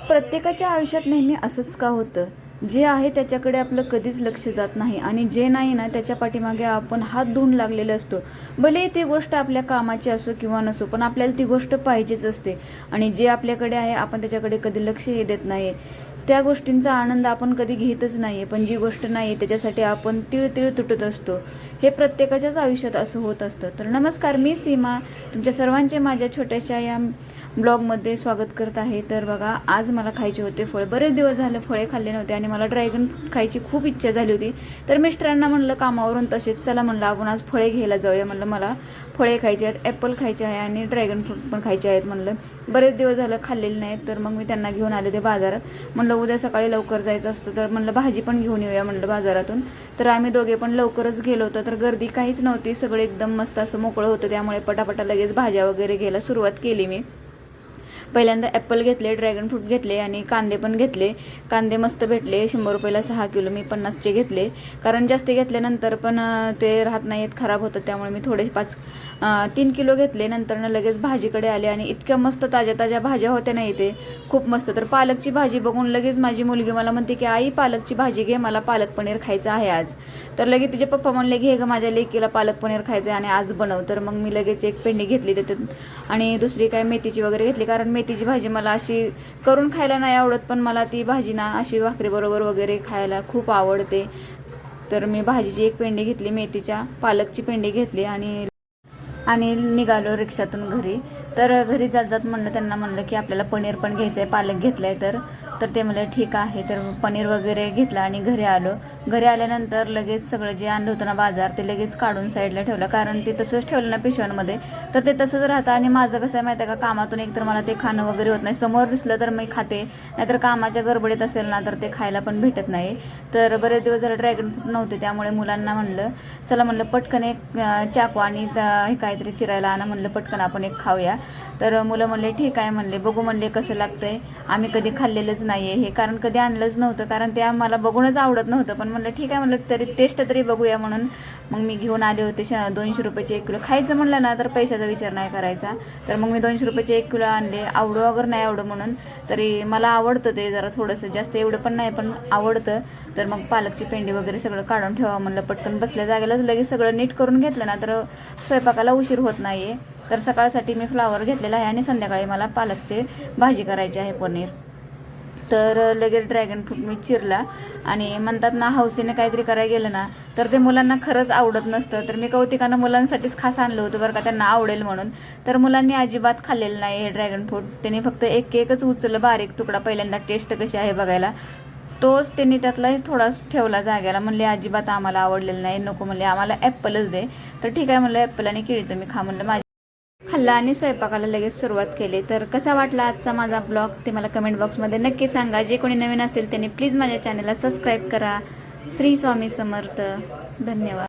प्रत्येकाच्या आयुष्यात नेहमी असंच का होतं? जे आहे त्याच्याकडे आपलं कधीच लक्ष जात नाही आणि जे नाही ना त्याच्या पाठीमागे आपण हात धुवून लागलेले असतो. भले ती गोष्ट आपल्या कामाची असो किंवा नसो, पण आपल्याला ती गोष्ट पाहिजेच असते आणि जे आपल्याकडे आहे आपण त्याच्याकडे कधी लक्षही देत नाही. त्या गोष्टींचा आनंद आपण कधी घेतच नाही, पण जी गोष्ट नाही त्याच्यासाठी आपण तिळ तुटत असतो. हे प्रत्येकाच्याच आयुष्यात असं होत असतं. तर नमस्कार, मी सीमा तुमच्या सर्वांचे माझ्या छोट्याशा या ब्लॉगमध्ये स्वागत करत आहे. तर बघा, आज मला खायचे होते फळ. बरेच दिवस झाले फळे खाल्ले नव्हते आणि मला ड्रॅगन फ्रूट खायची खूप इच्छा झाली होती. तर मिस्टरांना म्हणलं कामावरून तसेच, चला म्हणलं आपण आज फळे घ्यायला जाऊया. म्हणलं मला फळे खायचे आहेत, ॲपल खायचे आहे आणि ड्रॅगन फ्रूट पण खायचे आहेत. म्हणलं बरेच दिवस झालं खाल्लेले नाहीत. तर मग मी त्यांना घेऊन आले ते बाजारात. म्हणलं उद्या सकाळी लवकर जायचं असतं, तर म्हणलं भाजी पण घेऊन येऊया म्हणलं बाजारातून. तर आम्ही दोघे पण लवकरच गेलो होतो. तर गर्दी काहीच नव्हती, सगळे एकदम मस्त असं मोकळं होतं. त्यामुळे पटापटा लगेच भाज्या वगैरे घ्यायला सुरुवात केली मी. पहिल्यांदा ॲपल घेतले, ड्रॅगन फ्रूट घेतले आणि कांदे पण घेतले. कांदे मस्त भेटले, 100 रुपयाला 6 किलो. मी 50चे घेतले, कारण जास्त घेतल्यानंतर पण ते राहत नाहीत, खराब होतं. त्यामुळे मी थोडे 3 किलो घेतले. नंतर लगेच भाजीकडे आले आणि इतक्या मस्त ताज्या ताज्या भाज्या होत्या ना इथे, खूप मस्त. तर पालकची भाजी बघून लगेच माझी मुलगी मला म्हणते की आई पालकची भाजी घे, मला पालक पनीर खायचं आहे आज. तर लगेच तिचे पप्पा म्हणले घे ग माझ्या लेकीला पालक पनीर खायचं आहे आणि आज बनव. तर मग मी लगेच एक पेंडी घेतली त्यातून आणि दुसरी काय मेथीची वगैरे घेतली, कारण मेथीची भाजी मला अशी करून खायला नाही आवडत, पण मला ती भाजी ना अशी भाकरीबरोबर वगैरे खायला खूप आवडते. तर मी भाजीची एक पेंडी घेतली, मेथीच्या पालकची पेंडी घेतली आणि निघालो रिक्षातून घरी. तर घरी जात त्यांना म्हणलं की आपल्याला पनीर पण घ्यायचं आहे, पालक घेतलं आहे. तर ते म्हणलं ठीक आहे. तर पनीर वगैरे घेतलं आणि घरी आलो. घरी आल्यानंतर लगेच सगळं जे आणलं होतं ना बाजार, ते लगेच काढून साईडला ठेवलं, कारण ते तसंच ठेवलं ना पिशव्यांमध्ये तर ते तसंच राहतं. आणि माझं कसं आहे माहिती आहे का, कामातून एकतर मला ते खाणं वगैरे होत नाही, समोर दिसलं तर मी खाते, नाहीतर कामाच्या गडबडीत असेल ना तर ते खायला पण भेटत नाही. तर बरेच दिवस झाले ड्रॅगन फ्रूट नव्हते, त्यामुळे मुलांना म्हणलं चला म्हणलं पटकन एक चाकू आणि हे काहीतरी चिरायला आणा, म्हणलं पटकन आपण एक खाऊया. तर मुलं म्हणले ठीक आहे, म्हणले बघू म्हणले कसं लागतंय, आम्ही कधी खाल्लेलंच नाही आहे हे, कारण कधी आणलंच नव्हतं, कारण ते आम्हाला बघूनच आवडत नव्हतं. पण म्हणलं ठीक आहे, म्हणलं तरी टेस्ट तरी बघूया म्हणून मग मी घेऊन आले होते. 200 रुपयाचे 1 किलो. खायचं म्हणलं ना तर पैशाचा विचार नाही करायचा. तर मग मी 200 रुपयाचे 1 किलो आणले. आवडो वगैरे नाही आवडं म्हणून, तरी मला आवडतं ते जरा थोडंसं, जास्त एवढं पण नाही पण आवडतं. तर मग पालकची पेंडी वगैरे सगळं काढून ठेवा म्हणलं, पटकन बसल्या जागेलाच लगेच सगळं नीट करून घेतलं ना तर स्वयंपाकाला उशीर होत नाही आहे. तर सकाळसाठी मी फ्लावर घेतलेला आहे आणि संध्याकाळी मला पालकची भाजी करायची आहे, पनीर. तर लगेच ड्रॅगन फ्रूट मी चिरला आणि म्हणतात ना हौसेने काहीतरी करायला गेलं ना तर ते मुलांना खरंच आवडत नसतं. तर मी कौतिकानं मुलांसाठीच खास आणलं होतं बरं का, त्यांना आवडेल म्हणून. तर मुलांनी अजिबात खाल्लेलं नाही हे ड्रॅगन फ्रूट. त्यांनी फक्त एकच उचललं, बारीक तुकडा, पहिल्यांदा टेस्ट कशी आहे बघायला. तोच त्यांनी त्यातला थोडा ठेवला जाग्याला. म्हणले अजिबात आम्हाला आवडलेलं नाही, नको म्हणले, आम्हाला ॲपलच दे. तर ठीक आहे म्हणलं, ॲपल आणि केळी तुम्ही खा म्हणलं. माझी खाल्ला आणि स्वयंपाकाला लगेच सुरुवात केली. तर कसा वाटला आजचा माझा ब्लॉग ते मला कमेंट बॉक्समध्ये नक्की सांगा. जे कोणी नवीन असतील त्यांनी प्लीज माझ्या चॅनलला सबस्क्राईब करा. श्री स्वामी समर्थ. धन्यवाद.